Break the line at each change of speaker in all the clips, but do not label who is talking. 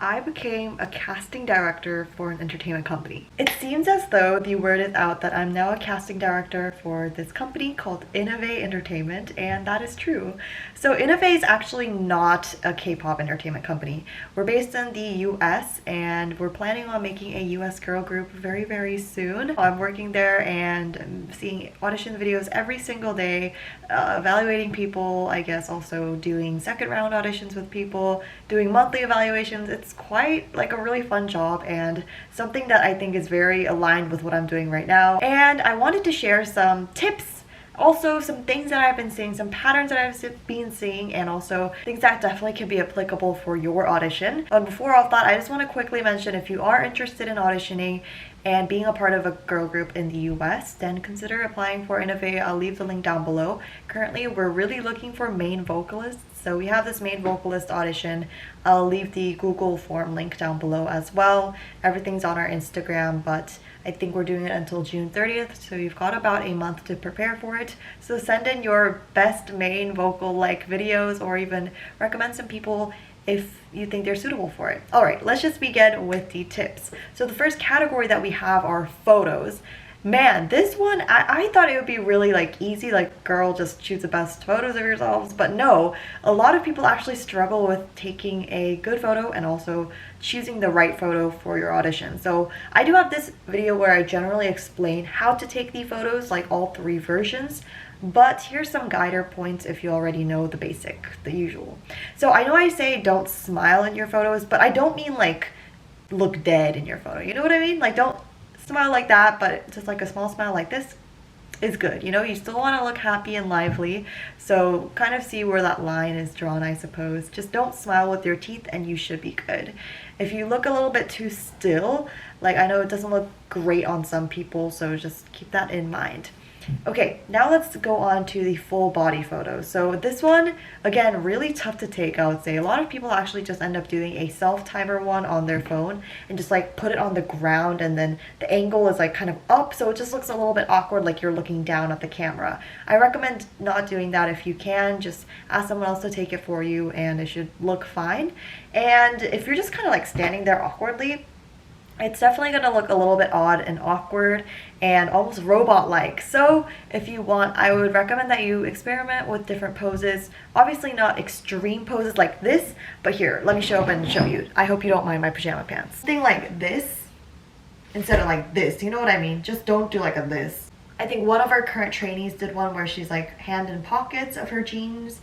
I became a casting director for an entertainment company. It seems as though the word is out that I'm now a casting director for this company called Innovate Entertainment, and that is true. So Innovate is actually not a K-pop entertainment company. We're based in the US and we're planning on making a US girl group very, very soon. I'm working there and I'm seeing audition videos every single day, evaluating people, I guess also doing second round auditions with people, doing monthly evaluations. It's quite like a really fun job and something that I think is very aligned with what I'm doing right now. And I wanted to share some tips, also some things that I've been seeing, some patterns that I've been seeing, and also things that definitely can be applicable for your audition. But before all that, I just want to quickly mention, if you are interested in auditioning and being a part of a girl group in the US, then consider applying for Innovate. I'll leave the link down below. Currently, we're really looking for main vocalists. So we have this main vocalist audition. I'll leave the Google form link down below as well. Everything's on our Instagram, but I think we're doing it until June 30th, so you've got about a month to prepare for it. So send in your best main vocal like videos, or even recommend some people if you think they're suitable for it. All right, let's just begin with the tips. So the first category that we have are photos. Man, this one, I thought it would be really like easy, like girl, just choose the best photos of yourselves, but no, a lot of people actually struggle with taking a good photo and also choosing the right photo for your audition. So I do have this video where I generally explain how to take the photos, like all three versions, but here's some guider points if you already know the basic, the usual. So I know I say don't smile in your photos, but I don't mean like look dead in your photo. You know what I mean? Like don't smile like that, but just like a small smile like this is good. You know, you still want to look happy and lively, so kind of see where that line is drawn, I suppose. Just don't smile with your teeth and you should be good. If you look a little bit too still, like I know it doesn't look great on some people, so just keep that in mind. Okay, now let's go on to the full body photo. So this one, again, really tough to take, I would say. A lot of people actually just end up doing a self-timer one on their phone and just like put it on the ground, and then the angle is like kind of up, so it just looks a little bit awkward, like you're looking down at the camera. I recommend not doing that. If you can, just ask someone else to take it for you and it should look fine. And if you're just kind of like standing there awkwardly, it's definitely going to look a little bit odd and awkward and almost robot-like. So if you want, I would recommend that you experiment with different poses. Obviously not extreme poses like this, but here, let me show up and show you. I hope you don't mind my pajama pants. Something like this instead of like this, you know what I mean? Just don't do like a this. I think one of our current trainees did one where she's like hand in pockets of her jeans.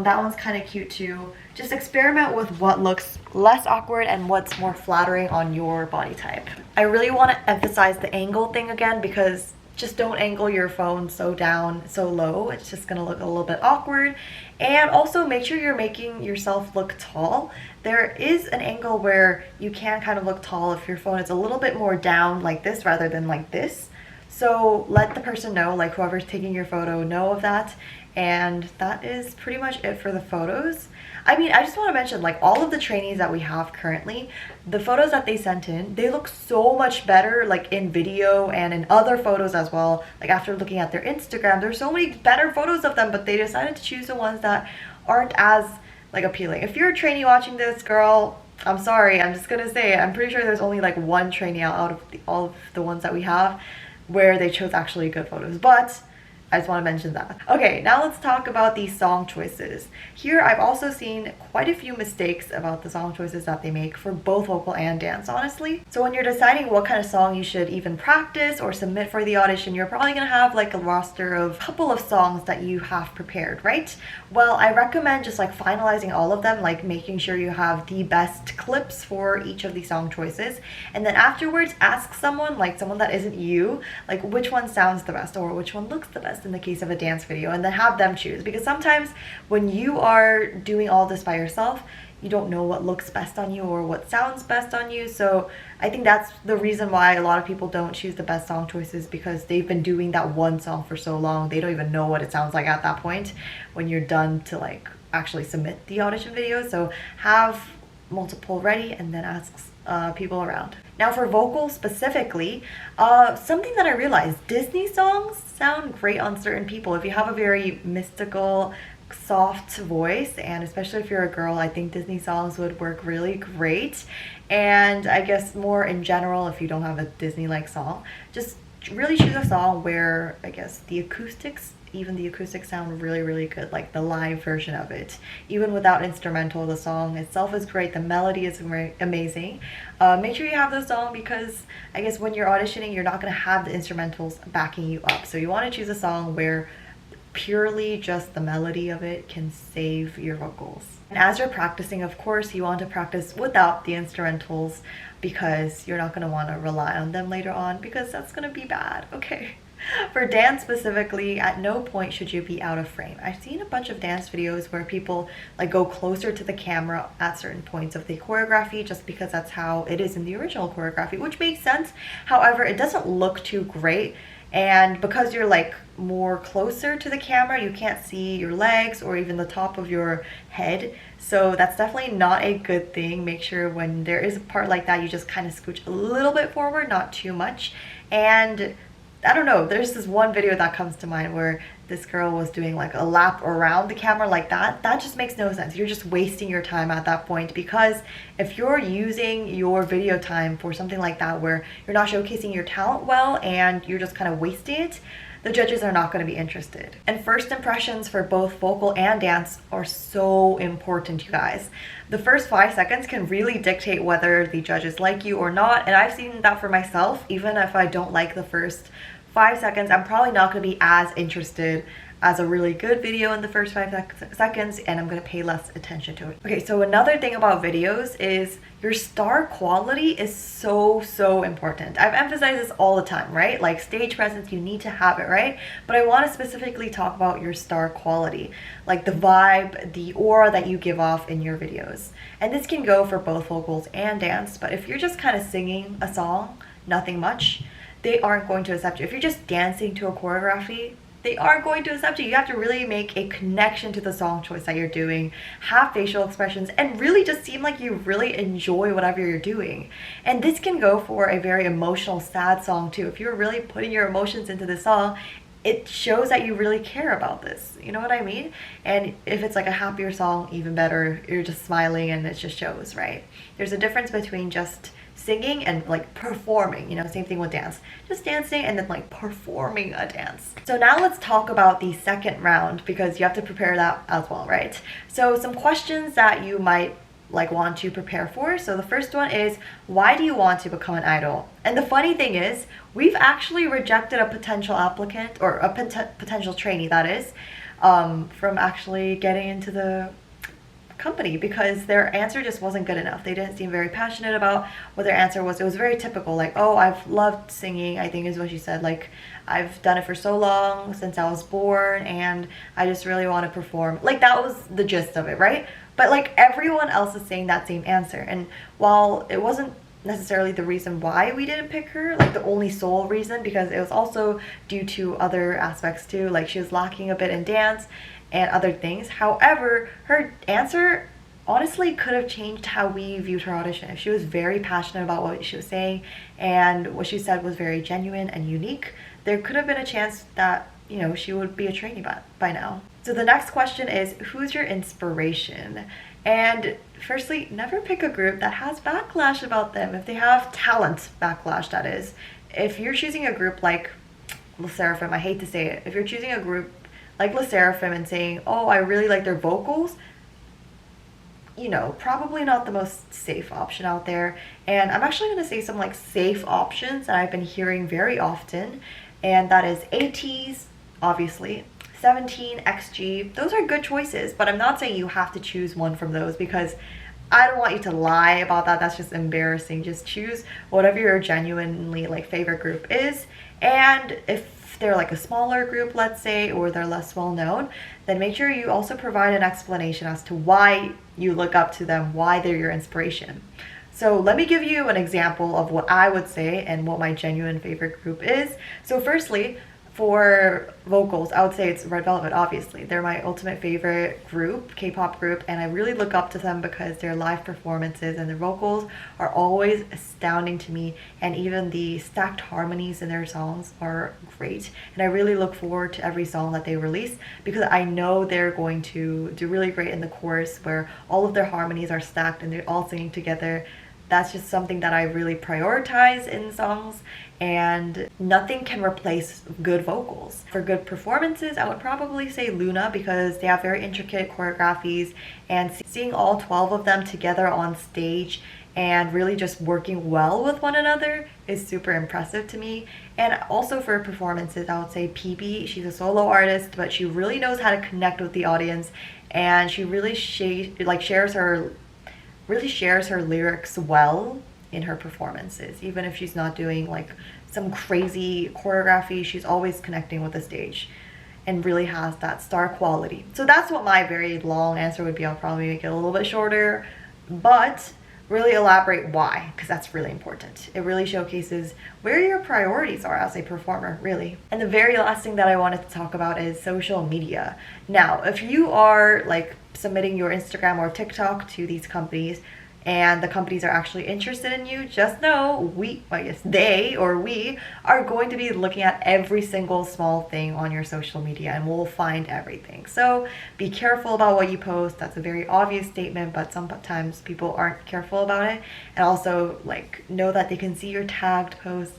That one's kind of cute too. Just experiment with what looks less awkward and what's more flattering on your body type. I really want to emphasize the angle thing again, because just don't angle your phone so down, so low. It's just gonna look a little bit awkward. And also make sure you're making yourself look tall. There is an angle where you can kind of look tall if your phone is a little bit more down like this rather than like this. So let the person know, like whoever's taking your photo, know of that. And that is pretty much it for the photos. I mean, I just want to mention, like, all of the trainees that we have currently, the photos that they sent in, they look so much better, like in video and in other photos as well. Like after looking at their Instagram, there's so many better photos of them, but they decided to choose the ones that aren't as like appealing. If you're a trainee watching this, girl, I'm sorry, I'm just gonna say it. I'm pretty sure there's only like one trainee out of all of the ones that we have where they chose actually good photos, but I just want to mention that. Okay, now let's talk about the song choices. Here, I've also seen quite a few mistakes about the song choices that they make for both vocal and dance, honestly. So when you're deciding what kind of song you should even practice or submit for the audition, you're probably gonna have like a roster of a couple of songs that you have prepared, right? Well, I recommend just like finalizing all of them, like making sure you have the best clips for each of the song choices. And then afterwards, ask someone, like someone that isn't you, like which one sounds the best or which one looks the best in the case of a dance video, and then have them choose. Because sometimes when you are doing all this by yourself, you don't know what looks best on you or what sounds best on you. So I think that's the reason why a lot of people don't choose the best song choices, because they've been doing that one song for so long, they don't even know what it sounds like at that point when you're done to like actually submit the audition video. So have multiple ready and then ask people around. Now for vocals specifically, something that I realized, Disney songs sound great on certain people. If you have a very mystical, soft voice, and especially if you're a girl, I think Disney songs would work really great. And I guess more in general, if you don't have a Disney-like song, just really choose a song where I guess even the acoustics sound really, really good, like the live version of it. Even without instrumental, the song itself is great, the melody is amazing. Make sure you have the song because I guess when you're auditioning, you're not going to have the instrumentals backing you up. So you want to choose a song where purely just the melody of it can save your vocals. And as you're practicing, of course, you want to practice without the instrumentals because you're not going to want to rely on them later on because that's going to be bad, okay? For dance specifically, at no point should you be out of frame. I've seen a bunch of dance videos where people like go closer to the camera at certain points of the choreography just because that's how it is in the original choreography, which makes sense. However, it doesn't look too great. And because you're like more closer to the camera, you can't see your legs or even the top of your head. So that's definitely not a good thing. Make sure when there is a part like that, you just kind of scooch a little bit forward, not too much. And I don't know, there's this one video that comes to mind where this girl was doing like a lap around the camera like that. That just makes no sense. You're just wasting your time at that point, because if you're using your video time for something like that where you're not showcasing your talent well and you're just kind of wasting it, the judges are not going to be interested. And first impressions for both vocal and dance are so important, you guys. The first 5 seconds can really dictate whether the judges like you or not, and I've seen that for myself. Even if I don't like the first 5 seconds, I'm probably not going to be as interested as a really good video in the first 5 seconds, and I'm going to pay less attention to it. Okay, so another thing about videos is your star quality is so important. I've emphasized this all the time, right? Like stage presence, you need to have it, right? But I want to specifically talk about your star quality, like the vibe, the aura that you give off in your videos. And this can go for both vocals and dance, but if you're just kind of singing a song, nothing much, they aren't going to accept you. If you're just dancing to a choreography, they aren't going to accept you. You have to really make a connection to the song choice that you're doing, have facial expressions, and really just seem like you really enjoy whatever you're doing. And this can go for a very emotional, sad song too. If you're really putting your emotions into the song, it shows that you really care about this. You know what I mean? And if it's like a happier song, even better. You're just smiling and it just shows, right? There's a difference between just singing and like performing, you know, same thing with dance, just dancing and then like performing a dance. So now let's talk about the second round, because you have to prepare that as well, right? So some questions that you might like want to prepare for. So the first one is, why do you want to become an idol? And the funny thing is, we've actually rejected a potential applicant, or a potential trainee that is, from actually getting into the company because their answer just wasn't good enough. They didn't seem very passionate about what their answer was. It was very typical, like, oh, I've loved singing, I think is what she said, like, I've done it for so long, since I was born, and I just really want to perform. Like, that was the gist of it, right? But like everyone else is saying that same answer, and while it wasn't necessarily the reason why we didn't pick her, like the only sole reason, because it was also due to other aspects too, like she was lacking a bit in dance and other things. However, her answer honestly could have changed how we viewed her audition. If she was very passionate about what she was saying and what she said was very genuine and unique, there could have been a chance that, you know, she would be a trainee by now. So the next question is, who's your inspiration? And firstly, never pick a group that has backlash about them. If they have talent backlash, that is. If you're choosing a group like LE SSERAFIM, I hate to say it, if you're choosing a group like LE SSERAFIM and saying, oh, I really like their vocals, you know, probably not the most safe option out there. And I'm actually going to say some like safe options that I've been hearing very often, and that is ATEEZ, obviously, 17, XG. Those are good choices, but I'm not saying you have to choose one from those, because I don't want you to lie about that. That's just embarrassing. Just choose whatever your genuinely like favorite group is. And if they're like a smaller group, let's say, or they're less well known, then make sure you also provide an explanation as to why you look up to them, why they're your inspiration. So let me give you an example of what I would say and what my genuine favorite group is. So firstly, For vocals, I would say it's Red Velvet, obviously. They're my ultimate favorite group, K-pop group, and I really look up to them because their live performances and their vocals are always astounding to me, and even the stacked harmonies in their songs are great. And I really look forward to every song that they release because I know they're going to do really great in the chorus where all of their harmonies are stacked and they're all singing together. That's just something that I really prioritize in songs, and nothing can replace good vocals. For good performances, I would probably say Luna because they have very intricate choreographies, and seeing all 12 of them together on stage and really just working well with one another is super impressive to me. And also for performances, I would say PB. She's a solo artist, but she really knows how to connect with the audience, and she really shares her lyrics well in her performances. Even if she's not doing like some crazy choreography, she's always connecting with the stage and really has that star quality. So that's what my very long answer would be. I'll probably make it a little bit shorter, but really elaborate why, because that's really important. It really showcases where your priorities are as a performer, really. And the very last thing that I wanted to talk about is social media. Now, if you are like submitting your Instagram or TikTok to these companies and the companies are actually interested in you, just know they or we are going to be looking at every single small thing on your social media, and we'll find everything. So be careful about what you post. That's a very obvious statement, but sometimes people aren't careful about it. And also like know that they can see your tagged posts,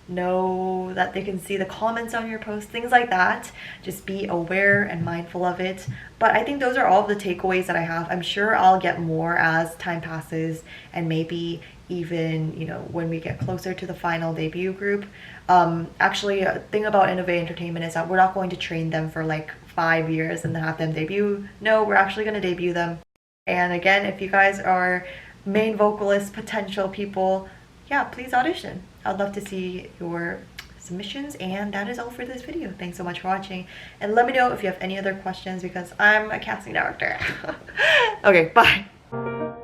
know that they can see the comments on your post, things like that. Just be aware and mindful of it. But I think those are all of the takeaways that I have. I'm sure I'll get more as time passes, and maybe even, you know, when we get closer to the final debut group. Actually, a thing about Innovate Entertainment is that we're not going to train them for like 5 years and then have them debut. No, we're actually going to debut them. And again, if you guys are main vocalist potential people, yeah, please audition. I'd love to see your submissions, and that is all for this video. Thanks so much for watching, and let me know if you have any other questions because I'm a casting director. Okay, bye.